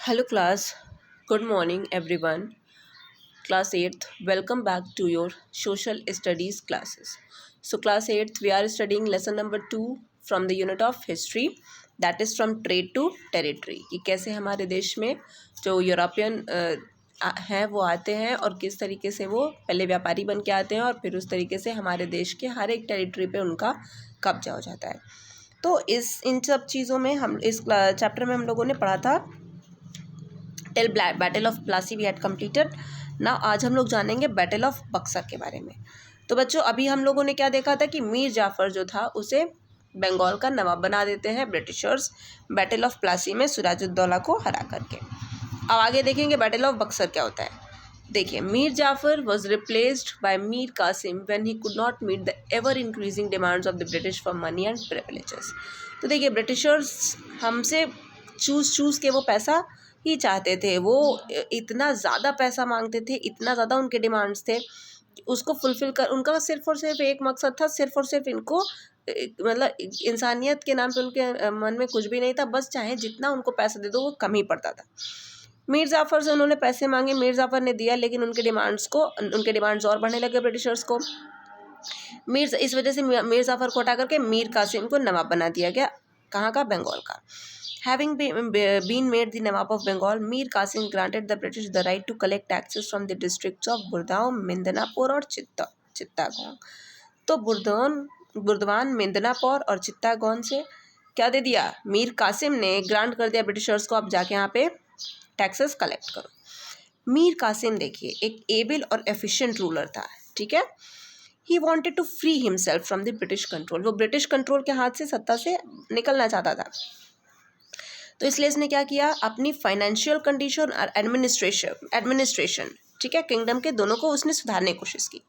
Hello class, good morning everyone. Class 8th, welcome back to your social studies classes. So class 8th, we are studying lesson number 2 from the unit of history, that is from trade to territory. कि कैसे हमारे देश में जो European हैं वो आते हैं और किस तरीके से वो पहले व्यापारी बन के आते हैं और फिर उस तरीके से हमारे देश के हर एक टेरिटरी पे उनका कब्जा हो जाता है। तो इन सब चीज़ों में हम इस चैप्टर में हम लोगों ने पढ़ा था till battle of Plassey we had completed. ना आज हम लोग जानेंगे बैटल ऑफ बक्सर के बारे में। तो बच्चों अभी हम लोगों ने क्या देखा था कि मीर जाफ़र जो था उसे बंगाल का नवाब बना देते हैं ब्रिटिशर्स बैटल ऑफ प्लासी में सिराजुद्दौला को हरा करके। अब आगे देखेंगे बैटल ऑफ बक्सर क्या होता है। देखिए, Mir Jafar was replaced by Mir Qasim when he could not meet the ever increasing demands of the British for money and privileges. तो देखिए, ब्रिटिशर्स हमसे चूज़ के वो पैसा ही चाहते थे। वो इतना ज़्यादा पैसा मांगते थे, इतना ज़्यादा उनके डिमांड्स थे, उसको फुलफ़िल कर उनका सिर्फ़ और सिर्फ एक मकसद था, सिर्फ़ और सिर्फ इनको मतलब इंसानियत के नाम पे उनके मन में कुछ भी नहीं था, बस चाहे जितना उनको पैसा दे दो वो कम ही पड़ता था। मीर जाफ़र से उन्होंने पैसे मांगे, मीर जाफ़र ने दिया, लेकिन उनके डिमांड्स और बढ़ने लगे ब्रिटिशर्स को। इस वजह से मीर जाफ़र को हटा करके मीर कासिम को नवाब बना दिया गया। कहाँ का? बंगाल का। Having been made the Nawab of Bengal, Mir Qasim granted the British the right to collect taxes from the districts of Burdaon, Mindanapur और चित्तागोंग। तो बुर्दवान, मिंदनापुर और चित्तागोंग से क्या दे दिया? मीर कासिम ने ग्रांट कर दिया ब्रिटिशर्स को, अब जाके यहाँ पे टैक्सेस कलेक्ट करो। मीर कासिम देखिए एक एबल और एफिशिएंट रूलर था, ठीक है। He wanted to free himself from the British control. वो ब्रिटिश कंट्रोल के हाथ से, सत्ता से निकलना चाहता था। तो इसलिए इसने क्या किया? अपनी फाइनेंशियल कंडीशन और एडमिनिस्ट्रेशन, ठीक है, किंगडम के दोनों को उसने सुधारने की कोशिश की।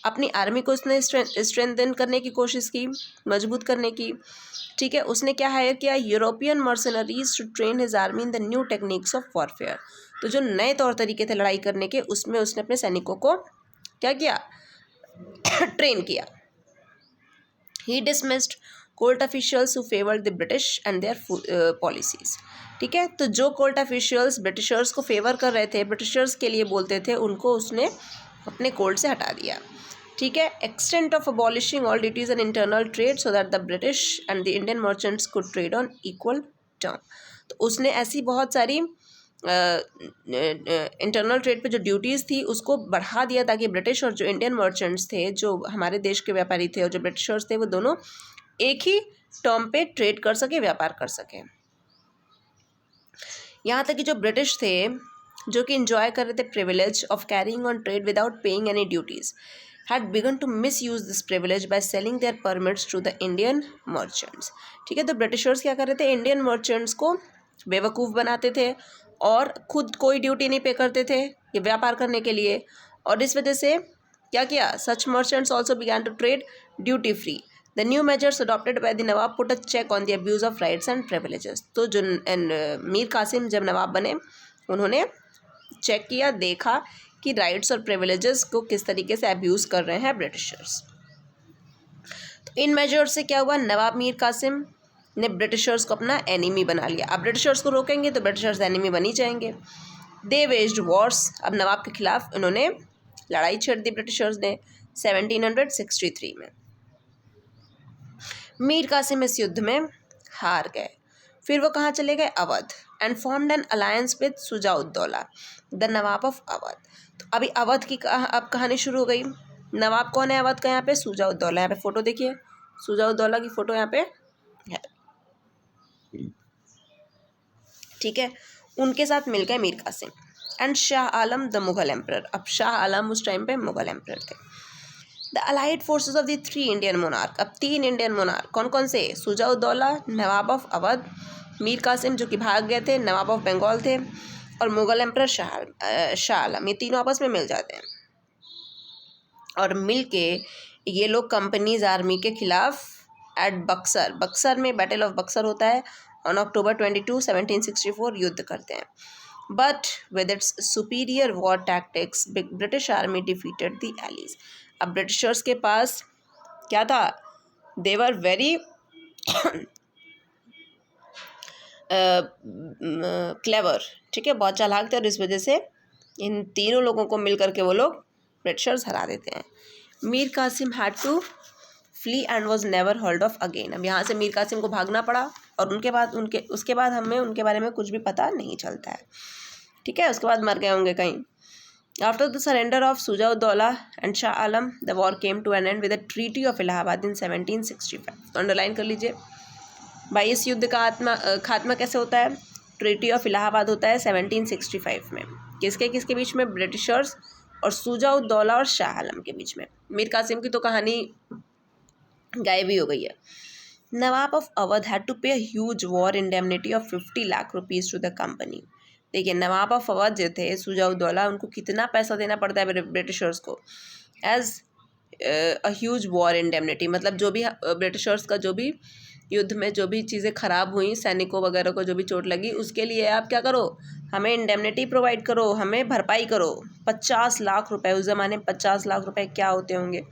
अपनी आर्मी को उसने स्ट्रेंथन करने की कोशिश की, मजबूत करने की, ठीक है। उसने क्या हायर किया? European mercenaries to train his army in the new techniques of warfare. तो जो नए तौर तरीके थे लड़ाई करने के, उसमें उसने अपने सैनिकों को क्या किया? ट्रेन किया। He dismissed court officials who favoured the British and their policies, ठीक है। तो जो कोर्ट ऑफिशियल्स ब्रिटिशर्स को फेवर कर रहे थे, ब्रिटिशर्स के लिए बोलते थे, उनको उसने अपने कोर्ट से हटा दिया, ठीक है। Extent of abolishing all duties and internal trade so that the British and the Indian merchants could trade on equal term. तो उसने ऐसी बहुत सारी इंटरनल ट्रेड पे जो ड्यूटीज़ थी उसको बढ़ा दिया, ताकि ब्रिटिश और जो इंडियन मर्चेंट्स थे, जो हमारे देश के व्यापारी थे और जो ब्रिटिशर्स थे, वो दोनों एक ही टर्म पे ट्रेड कर सके, व्यापार कर सके। यहाँ तक कि जो ब्रिटिश थे, जो कि इंजॉय कर रहे थे privilege of carrying on trade without paying any duties, had begun to misuse this privilege by selling their permits to the Indian merchants, ठीक है। तो ब्रिटिशर्स क्या कर रहे थे? इंडियन मर्चेंट्स को बेवकूफ़ बनाते थे और खुद कोई ड्यूटी नहीं पे करते थे ये व्यापार करने के लिए, और इस वजह से क्या किया? Such merchants also began to trade duty free. The new measures adopted by the nawab put a check on the abuse of rights and privileges. तो जो मीर कासिम जब नवाब बने, उन्होंने चेक किया, देखा कि राइट्स और प्रिविलेजेस को किस तरीके से अब्यूज़ कर रहे हैं ब्रिटिशर्स। तो इन मेजर्स से क्या हुआ? नवाब मीर कासिम ने ब्रिटिशर्स को अपना एनिमी बना लिया। अब ब्रिटिशर्स को रोकेंगे तो ब्रिटिशर्स एनिमी बन ही जाएंगे। दे वेज्ड वॉर्स। अब नवाब के खिलाफ उन्होंने लड़ाई छेड़ दी ब्रिटिशर्स ने 1763 में। मीर कासिम इस युद्ध में हार गए। फिर वो कहाँ चले गए? Awadh, and formed an alliance with Shuja-ud-Daula the Nawab of Awadh. तो अभी अवध की अब कहानी शुरू हो गई। नवाब कौन है अवध का? यहाँ पे सुजाउद्दौला। यहाँ पे फोटो देखिए, सुजाउद्दौला की फोटो यहाँ पे है, ठीक है। उनके साथ मिल गए Mir Qasim and Shah Alam the Mughal emperor. अब शाह आलम उस टाइम पे मुगल एम्परर थे। The allied forces of the 3 Indian monarch. अब 3 इंडियन मोनार्क कौन कौन से? सुजाउद्दौला, नवाब ऑफ अवध, मीर कासिम जो कि भाग गए थे, नवाब ऑफ बंगाल थे, और मुगल एम्परर शाह आलम। ये तीनों आपस में मिल जाते हैं और मिल के ये लोग कंपनीज आर्मी के खिलाफ एट बक्सर में बैटल ऑफ बक्सर होता है, ऑन अक्टूबर 22, 1764 युद्ध करते हैं। But with its superior war tactics British army defeated the allies. अब ब्रिटिशर्स के पास क्या था? दे वर वेरी क्लेवर, ठीक है, बहुत चालाक थे, और इस वजह से इन तीनों लोगों को मिल करके वो लोग ब्रिटिशर्स हरा देते हैं। Mir Qasim had to flee and was never heard of again. अब यहाँ से मीर कासिम को भागना पड़ा, और उसके बाद हमें उनके बारे में कुछ भी पता नहीं चलता है, ठीक है, उसके बाद मर गए होंगे कहीं। After the surrender of Shujauddaula and Shah Alam the war came to an end with the treaty of Allahabad in 1765। तो अंडरलाइन कर लीजिए भाई, इस युद्ध का खात्मा कैसे होता है? ट्रीटी ऑफ इलाहाबाद होता है 1765 में। किसके किसके बीच में? ब्रिटिशर्स और सुजाउद्दौला और शाह आलम के बीच में। मीर कासिम की तो कहानी गायब ही हो गई है। Nawab of Awadh had to pay huge war indemnity of 50 lakh rupees to the company. देखिए, नवाब ऑफ अवध जो थे सुजाउद्दौला, उनको कितना पैसा देना पड़ता है ब्रिटिशर्स को as a huge war indemnity. मतलब जो भी ब्रिटिशर्स का जो भी युद्ध में जो भी चीज़ें ख़राब हुई, सैनिकों वगैरह को जो भी चोट लगी, उसके लिए आप क्या करो, हमें इंडेमनिटी प्रोवाइड करो, हमें भरपाई करो। 50 लाख रुपए, उस ज़माने में 50 लाख रुपए क्या होते होंगे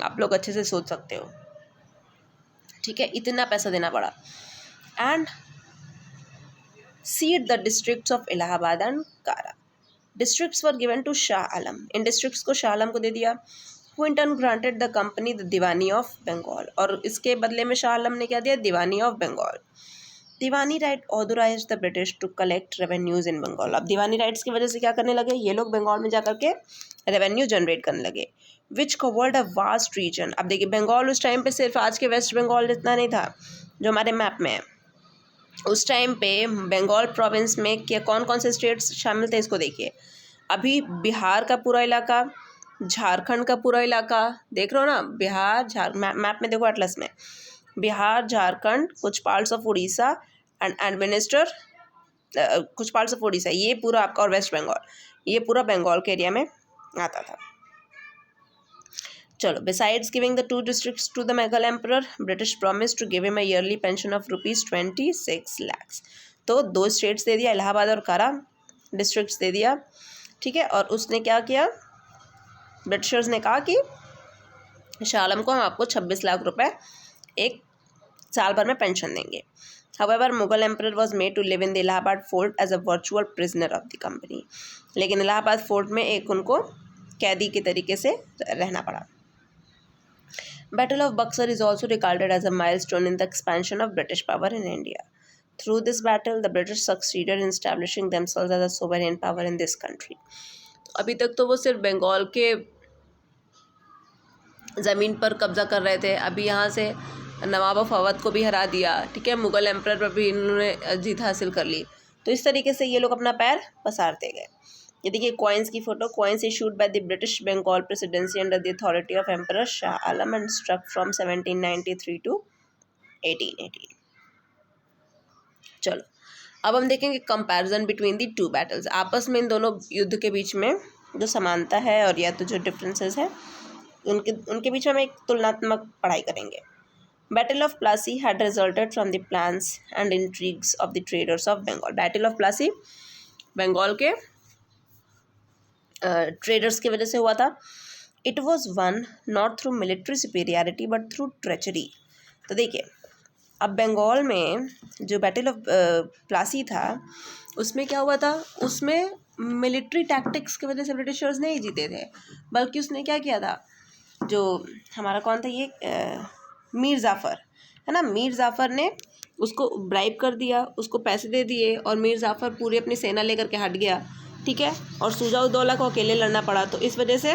आप लोग अच्छे से सोच सकते हो, ठीक है, इतना पैसा देना पड़ा। And ceded the districts of Allahabad and Kara. Districts were given to Shah Alam, इन डिस्ट्रिक्ट्स को शाह आलम को दे दिया। who in turn granted the company the Diwani of Bengal, और इसके बदले में शाह आलम ने क्या दिया? Diwani of Bengal. Diwani right authorise the British to collect revenues in Bengal. अब दीवानी राइट्स की वजह से क्या करने लगे ये लोग? बंगाल में जाकर के रेवेन्यू जनरेट करने लगे। Which covered a vast region. अब देखिए, बंगाल उस टाइम पे सिर्फ आज के वेस्ट बंगाल जितना नहीं था जो हमारे मैप में है। उस टाइम पे बंगाल प्रोविंस में क्या कौन कौन से स्टेट्स शामिल थे इसको देखिए। अभी बिहार का पूरा इलाका, झारखंड का पूरा इलाका, देख रहे हो ना, बिहार मैप में देखो, एटलस में बिहार, झारखंड, कुछ parts of Orissa and administer कुछ पार्ट्स ऑफ उड़ीसा, ये पूरा आपका, और वेस्ट बंगाल, ये पूरा बंगाल के एरिया में आता था। चलो, besides giving the 2 districts to the Mughal emperor, British promise to give him a yearly pension of ₹26 lakhs। तो 2 स्टेट्स दे दिया, इलाहाबाद और कारा डिस्ट्रिक्ट्स दे दिया, ठीक है। और उसने क्या किया? ब्रिटिशर्स ने कहा कि शाह आलम को हम आपको 26 लाख रुपए एक साल भर में पेंशन देंगे। However, Mughal emperor was made to live in the Allahabad fort as a virtual prisoner of the company. लेकिन इलाहाबाद फोर्ट में एक उनको कैदी के तरीके से रहना पड़ा। Battle of Buxar is also regarded as a milestone in the expansion of British power in India. Through this battle, the British succeeded in establishing themselves as a sovereign power in this country. अभी तक तो वो सिर्फ बंगाल के ज़मीन पर कब्जा कर रहे थे, अभी यहाँ से नवाब ऑफ अवध को भी हरा दिया, ठीक है, मुगल एम्परर पर भी इन्होंने जीत हासिल कर ली। तो इस तरीके से ये लोग अपना पैर पसारते गए। ये देखिए कॉइन्स की photo, coins issued by the British Bengal presidency under the authority of emperor Shah Alam and struck from 1793 to 1818। चलो, अब हम देखेंगे कंपैरिजन बिटवीन द 2 बैटल्स। आपस में इन दोनों युद्ध के बीच में जो समानता है और या तो जो डिफरेंसेस है उनके बीच में हम एक तुलनात्मक पढ़ाई करेंगे। Battle of Plassey had resulted from the plans and intrigues of the traders of Bengal. Battle of Plassey Bengal के ट्रेडर्स की वजह से हुआ था। It was won not through military superiority but through treachery. तो देखिए, अब बंगाल में जो बैटल ऑफ प्लासी था उसमें क्या हुआ था? उसमें मिलिट्री टैक्टिक्स की वजह से ब्रिटिशर्स नहीं जीते थे, बल्कि उसने क्या किया था, जो हमारा कौन था ये मीर जाफ़र है ना, मीर जाफ़र ने उसको ब्राइब कर दिया, उसको पैसे दे दिए, और मीर जाफ़र पूरी अपनी सेना लेकर के हट गया, ठीक है, और सुजाउद्दौला को अकेले लड़ना पड़ा। तो इस वजह से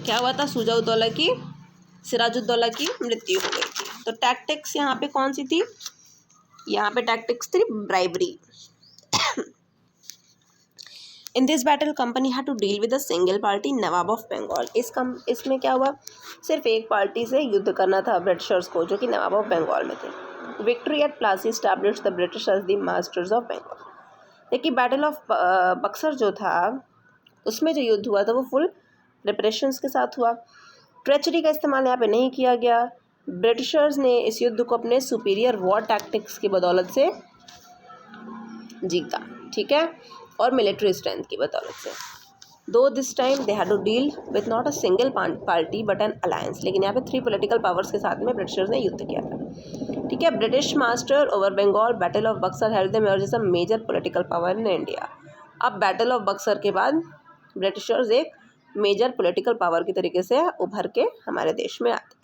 क्या हुआ था? सुजाउद्दौला की, सिराजुद्दौला की मृत्यु हो गई थी। तो टैक्टिक्स यहाँ पे कौन सी थी? यहाँ पे टैक्टिक्स थी bribery. In this battle company had to deal with a single party Nawab of Bengal. इसमें क्या हुआ? सिर्फ एक पार्टी से युद्ध करना था ब्रिटिशर्स को, जो कि नवाब ऑफ बंगाल में थे। Victory at Plassey established the British as the masters of Bengal. देखिए, बैटल ऑफ बक्सर जो था उसमें जो युद्ध हुआ था वो फुल प्रिपरेशंस के साथ हुआ। ट्रेचरी का इस्तेमाल यहाँ पे नहीं किया गया। ब्रिटिशर्स ने इस युद्ध को अपने सुपीरियर वॉर टैक्टिक्स की बदौलत से जीता, ठीक है, और मिलिट्री स्ट्रेंथ की बदौलत से। Though this time they had to deal with not a single party but an alliance. लेकिन यहाँ पे 3 पॉलिटिकल पावर्स के साथ में ब्रिटिशर्स ने युद्ध किया था। ठीक है। British master over Bengal, battle of Buxar held them as a major political power in India. अब बैटल ऑफ बक्सर के बाद ब्रिटिशर्स एक मेजर पॉलिटिकल पावर की तरीके से उभर के हमारे देश में आते हैं।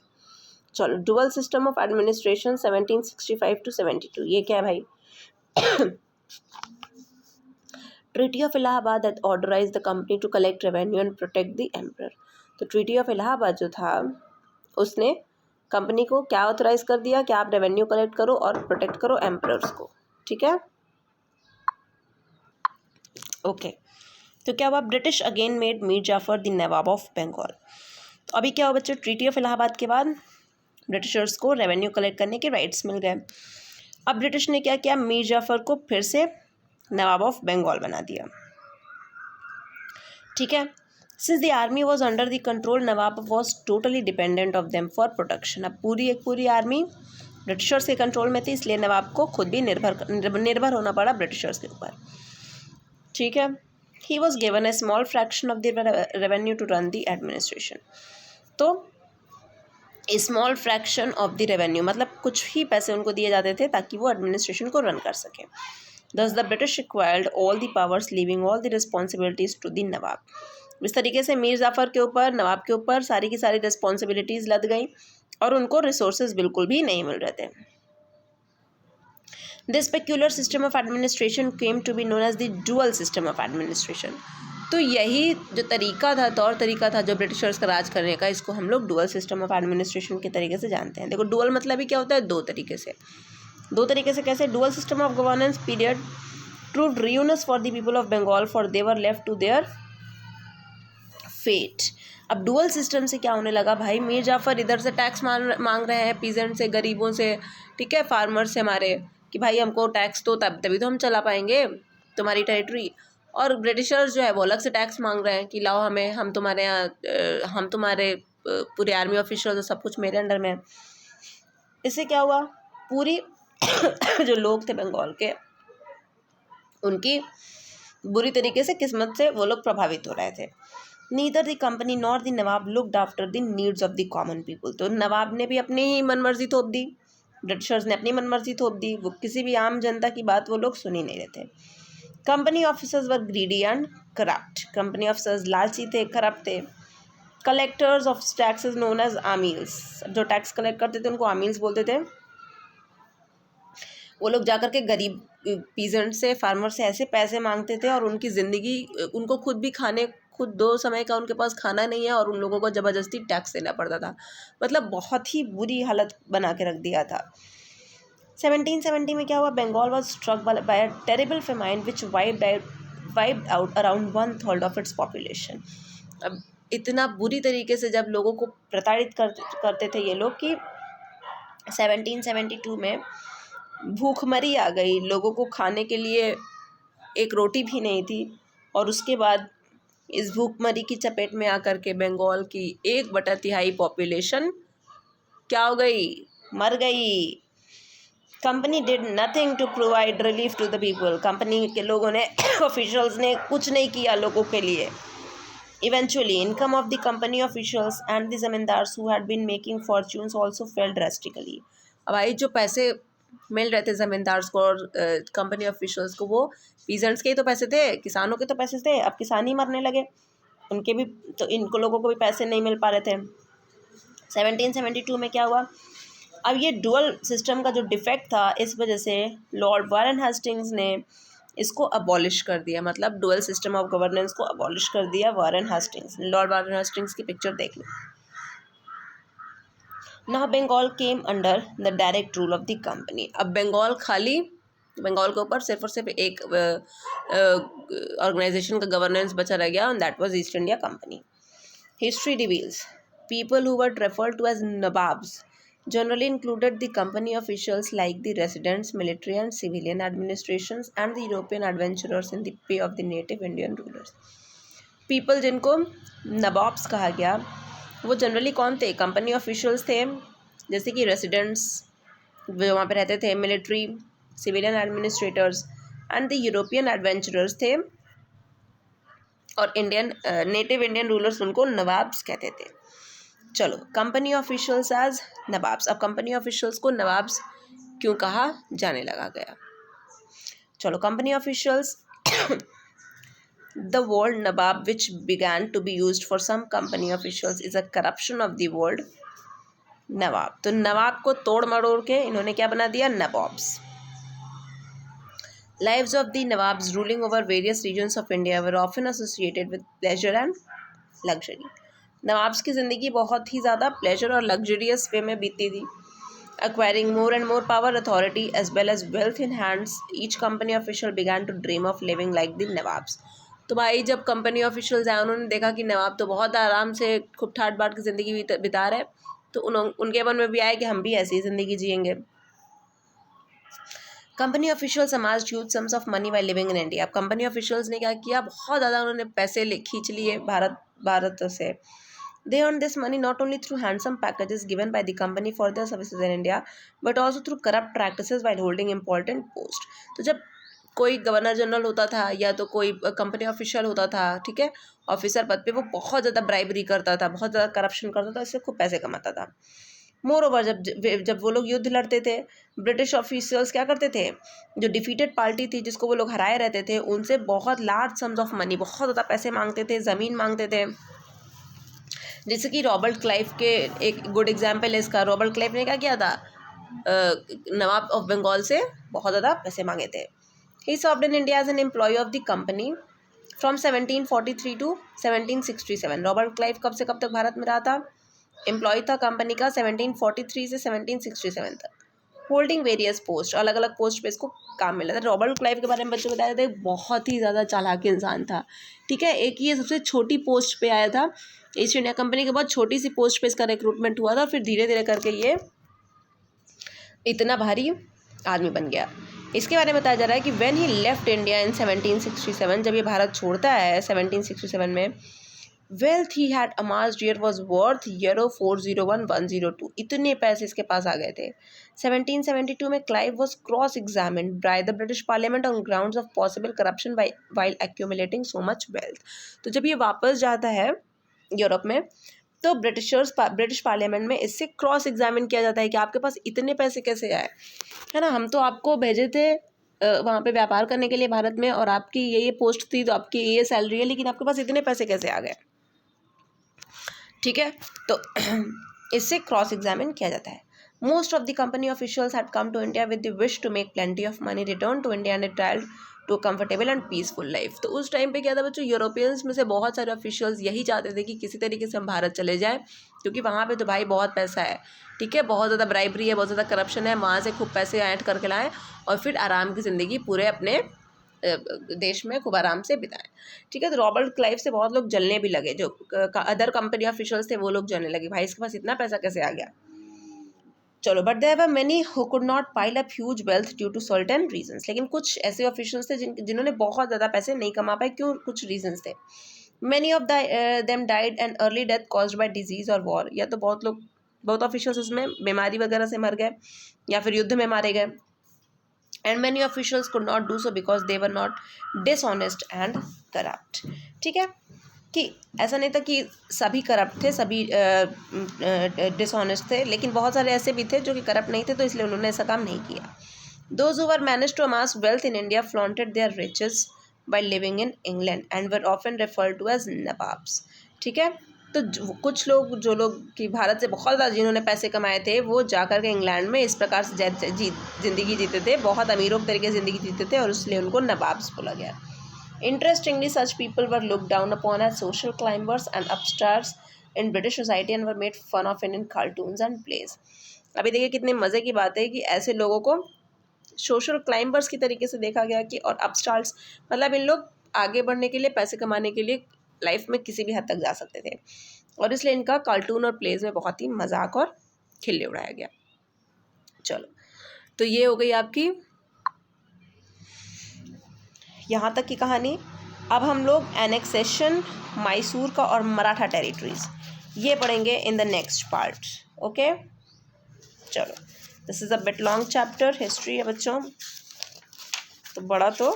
चलो, dual system of administration 1765 to 72, ये क्या है भाई? Treaty of Allahabad that authorised the company to collect revenue and protect the emperor. तो ट्रीटी ऑफ इलाहाबाद जो था उसने कंपनी को क्या ऑथराइज कर दिया कि आप रेवेन्यू कलेक्ट करो और प्रोटेक्ट करो एम्परर्स को, ठीक है। ओके, तो क्या हुआ? British again made Mir Jafar the Nawab of Bengal. तो अभी क्या हुआ बच्चों? ट्रीटी ऑफ इलाहाबाद के बाद ब्रिटिशर्स को रेवेन्यू कलेक्ट करने के राइट्स मिल गए। अब ब्रिटिश ने क्या किया? मीर जाफर को फिर से नवाब ऑफ बंगाल बना दिया, ठीक है। Since the army was under the control, Nawab was totally dependent of them for protection. अब पूरी आर्मी ब्रिटिशर्स के कंट्रोल में थी, इसलिए नवाब को खुद भी निर्भर होना पड़ा ब्रिटिशर्स के ऊपर, ठीक है। He was given a small fraction of the revenue to run the administration. तो small fraction of the revenue मतलब कुछ ही पैसे उनको दिए जाते थे ताकि वो एडमिनिस्ट्रेशन को रन कर सके। Thus the British acquired all the powers, leaving all the responsibilities to the नवाब। इस तरीके से मीर जाफर के ऊपर, नवाब के ऊपर सारी की सारी रिस्पॉन्सिबिलिटीज़ लद गई और उनको रिसोर्सेज बिल्कुल भी नहीं मिल रहे थे। This peculiar system of administration came to be known as the dual system of administration। तो यही जो तरीका था, तौर तरीका था जो ब्रिटिशर्स का राज करने का, इसको हम लोग डुअल सिस्टम ऑफ एडमिनिस्ट्रेशन के तरीके से जानते हैं। देखो, डुअल मतलब ही क्या होता है? दो तरीके से कैसे? Dual system of governance period proved ruinous for the people of Bengal, for they were left to their fate। अब डुअल सिस्टम से क्या होने लगा भाई? मीर जाफर इधर से टैक्स मांग रहे हैं पीजेंट से, गरीबों से, ठीक है, फार्मर से हमारे, कि भाई हमको टैक्स दो, तभी तो हम चला पाएंगे तुम्हारी टेरिटरी। और ब्रिटिशर्स जो है वो अलग से टैक्स मांग रहे हैं कि लाओ हमें, हम तुम्हारे यहाँ, हम तुम्हारे पूरे आर्मी ऑफिशियल सब कुछ मेरे अंडर में है। इससे क्या हुआ? पूरी जो लोग थे बंगाल के, उनकी बुरी तरीके से किस्मत से वो लोग प्रभावित हो रहे थे। Neither the company nor the Nawab looked after the needs of the common people. तो नवाब ने भी अपनी ही मनमर्जी थोप दी, ब्रिटिशर्स ने अपनी मनमर्जी थोप दी, वो किसी भी आम जनता की बात वो लोग सुन ही नहीं रहे थे। Company officers were greedy and corrupt. Company officers लालची थे, करप्ट थे। Collectors of taxes known as amils. जो टैक्स कलेक्ट करते थे उनको आमील्स बोलते थे। वो लोग जाकर के गरीब पीजेंट से, फार्मर से ऐसे पैसे मांगते थे और उनकी ज़िंदगी, उनको खुद भी खाने, खुद 2 समय का उनके पास खाना नहीं है और उन लोगों को ज़बरदस्ती टैक्स देना पड़ता था। मतलब बहुत ही बुरी हालत बना के रख दिया था। 1770 में क्या हुआ? Bengal was struck by a terrible famine which wiped out around 1/3 of its population. अब इतना बुरी तरीके से जब लोगों को प्रताड़ित करते थे ये लोग कि 1772 में भूखमरी आ गई, लोगों को खाने के लिए एक रोटी भी नहीं थी। और उसके बाद इस भूखमरी की चपेट में आकर के बंगाल की 1/3 पॉपुलेशन क्या हो गई? मर गई। Company did nothing to provide relief to the people. Company के लोगों ने ऑफिशियल्स ने कुछ नहीं किया लोगों के लिए। Eventually income of the company officials and the zamindars who had been making fortunes also fell drastically. अब भाई जो पैसे मिल रहे थे ज़मींदार्स को और कंपनी ऑफिशियल्स को, वो पीजेंट्स के ही तो पैसे थे, किसानों के तो पैसे थे। अब किसान ही मरने लगे, उनके भी तो, इनको लोगों को भी पैसे नहीं मिल पा रहे थे। 1772 में क्या हुआ? अब ये डुअल सिस्टम का जो डिफेक्ट था, इस वजह से लॉर्ड वारन हेस्टिंग्स ने इसको अबॉलिश कर दिया। मतलब डुअल सिस्टम ऑफ गवर्नेंस को अबॉलिश कर दिया Warren Hastings. Lord Warren Hastings की पिक्चर देख लो। Now Bengal came under the direct rule of the company। अब बंगाल के ऊपर सिर्फ और सिर्फ एक ऑर्गेनाइजेशन का गवर्नेंस बचा रह गया, and that was East India Company। History reveals people who were referred to as nababs generally included the company officials like the residents, military and civilian administrations and the European adventurers in the pay of the native Indian rulers। People जिनको nawabs कहा गया वो generally कौन थे? Company officials थे, जैसे कि residents जो वहाँ पे रहते थे, military, civilian administrators and the European adventurers थे, और नेटिव इंडियन रूलर्स उनको नवाब्स कहते थे। चलो, कंपनी ऑफिशियल्स एज नवाब्स। अब कंपनी ऑफिशियल्स को नवाब्स क्यों कहा जाने लगा गया। चलो, company officials the word Nawab, which began to be used for some company officials, is a corruption of the word Nawab. तो नवाब को तोड़ मरोड़ के इन्होंने क्या बना दिया, nawabs. Lives of the Nawabs ruling over various regions of India were often associated with pleasure and luxury. Nawabs की ज़िंदगी बहुत ही ज़्यादा प्लेजर और लग्जरियस वे में बीती थी. Acquiring more and more power, authority, as well as wealth in hands, each company official began to dream of living like the Nawabs. तो भाई जब कंपनी ऑफिशियल्स आए उन्होंने देखा कि नवाब तो बहुत आराम से खूब ठाट बाट की ज़िंदगी बिता रहे, तो उनके मन में भी आया कि हम भी ऐसी ज़िंदगी जिएंगे. Company officials amassed huge sums of money while living in India. अब कंपनी ऑफिशियल्स ने क्या किया, बहुत ज़्यादा उन्होंने पैसे खींच लिए भारत से. They earned this money not only through handsome packages given by the company for their services in India, but also through corrupt practices while holding important posts. तो जब कोई गवर्नर जनरल होता था या तो कोई कंपनी ऑफिशियल होता था, ठीक है, ऑफिसर पद पे, वो बहुत ज़्यादा ब्राइबरी करता था, बहुत ज़्यादा करप्शन करता था, इससे खूब पैसे कमाता था. मोर ओवर जब वो लोग युद्ध लड़ते थे, ब्रिटिश ऑफिसर्स क्या करते थे, जो डिफीटेड पार्टी थी जिसको वो लोग हराए रहते थे, उनसे बहुत लार्ज सम्स ऑफ मनी, बहुत ज़्यादा पैसे मांगते थे, ज़मीन मांगते थे. जैसे कि रॉबर्ट क्लाइव के एक गुड एग्जाम्पल है इसका. रॉबर्ट क्लाइव ने क्या किया था, नवाब ऑफ बंगाल से बहुत ज़्यादा पैसे मांगे थे. He served in India as an employee of the company from 1743 to 1767. Robert Clive कब से कब तक भारत में रहा था, एम्प्लॉय था कंपनी का 1743 से 1767 तक. होल्डिंग वेरियस पोस्ट, अलग अलग पोस्ट पे इसको काम मिला था. रॉबर्ट क्लाइव के बारे में बच्चों बताया था, बहुत ही ज़्यादा चालाक इंसान था, ठीक है. एक ये सबसे छोटी पोस्ट पे आया था, ईस्ट इंडिया कंपनी के बहुत छोटी सी पोस्ट पे इसका रिक्रूटमेंट हुआ था, फिर धीरे धीरे करके ये इतना भारी आदमी बन गया. इसके बारे में बताया जा रहा है कि when he left India in 1767, जब ये भारत छोड़ता है 1767 में, wealth he had amassed here was worth €401,102. इतने पैसे इसके पास आ गए थे. 1772 में Clive was cross examined bye the British parliament on grounds of possible corruption while accumulating so much wealth. तो जब ये वापस जाता है यूरोप में, तो ब्रिटिश पार्लियामेंट में इससे क्रॉस एग्जामिन किया जाता है कि आपके पास इतने पैसे कैसे आए, है ना. हम तो आपको भेजे थे वहाँ पे व्यापार करने के लिए भारत में, और आपकी ये पोस्ट थी, तो आपकी ये सैलरी है, लेकिन आपके पास इतने पैसे कैसे आ गए, ठीक है. तो इससे क्रॉस एग्जामिन किया जाता है. Most of the company officials had come to India with the wish to make plenty of money, return to India and retired to comfortable and peaceful life. तो उस टाइम पे क्या था बच्चों, यूरोपियंस में से बहुत सारे ऑफिशियल्स यही चाहते थे कि किसी तरीके से हम भारत चले जाएं, क्योंकि वहाँ पे तो भाई बहुत पैसा है, ठीक है, बहुत ज़्यादा ब्राइबरी है, बहुत ज़्यादा करप्शन है, वहाँ से खूब पैसे ऐंठ करके लाएँ और फिर आराम की ज़िंदगी पूरे अपने देश में खूब आराम से बिताएं, ठीक है. तो रॉबर्ट क्लाइव से बहुत लोग जलने भी लगे, जो अदर कंपनी ऑफिशियल्स थे वो लोग जलने लगे, भाई इसके पास इतना पैसा कैसे आ गया. चलो, but there were many who could not pile up huge wealth due to certain reasons. लेकिन कुछ ऐसे ऑफिशियल्स थे जिन्होंने बहुत ज़्यादा पैसे नहीं कमा पाए. क्यों, कुछ रीजंस थे. Many of them died an early death caused by disease और वॉर. या तो बहुत ऑफिशियल्स उसमें बीमारी वगैरह से मर गए या फिर युद्ध में मारे गए. And many officials could not do so because they were not dishonest and corrupt. ठीक है, कि ऐसा नहीं था कि सभी करप्ट थे, सभी डिसऑनेस्ट थे, लेकिन बहुत सारे ऐसे भी थे जो कि करप्ट नहीं थे, तो इसलिए उन्होंने ऐसा काम नहीं किया. Those who were managed to amass wealth in India flaunted their riches by living in England and were often referred to as nawabs. ठीक है, तो कुछ लोग जो लोग कि भारत से बहुत ज़्यादा जिन्होंने पैसे कमाए थे, वो जाकर के इंग्लैंड में इस प्रकार से ज़िंदगी जीते थे, बहुत अमीरों के तरीके से ज़िंदगी जीते थे, और इसलिए उनको नवाब्स बोला गया. Interestingly, such people were looked down upon as social climbers and upstarts in British society and were made fun of in cartoons and plays. अभी देखिए कितने मज़े की बात है कि ऐसे लोगों को सोशल क्लाइंबर्स की तरीके से देखा गया कि, और अपस्टार्ट्स मतलब इन लोग आगे बढ़ने के लिए, पैसे कमाने के लिए लाइफ में किसी भी हद तक जा सकते थे, और इसलिए इनका कार्टून और प्लेज में बहुत ही मजाक और खिल्ली उड़ाया गया. चलो, तो ये हो गई आपकी यहाँ तक की कहानी. अब हम लोग एनेक्सेशन मैसूर का और मराठा टेरिटरीज ये पढ़ेंगे in the next part. Okay, चलो, this is a bit long chapter, history है बच्चों, तो बड़ा तो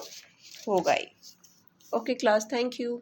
होगा ही. Okay class, thank you.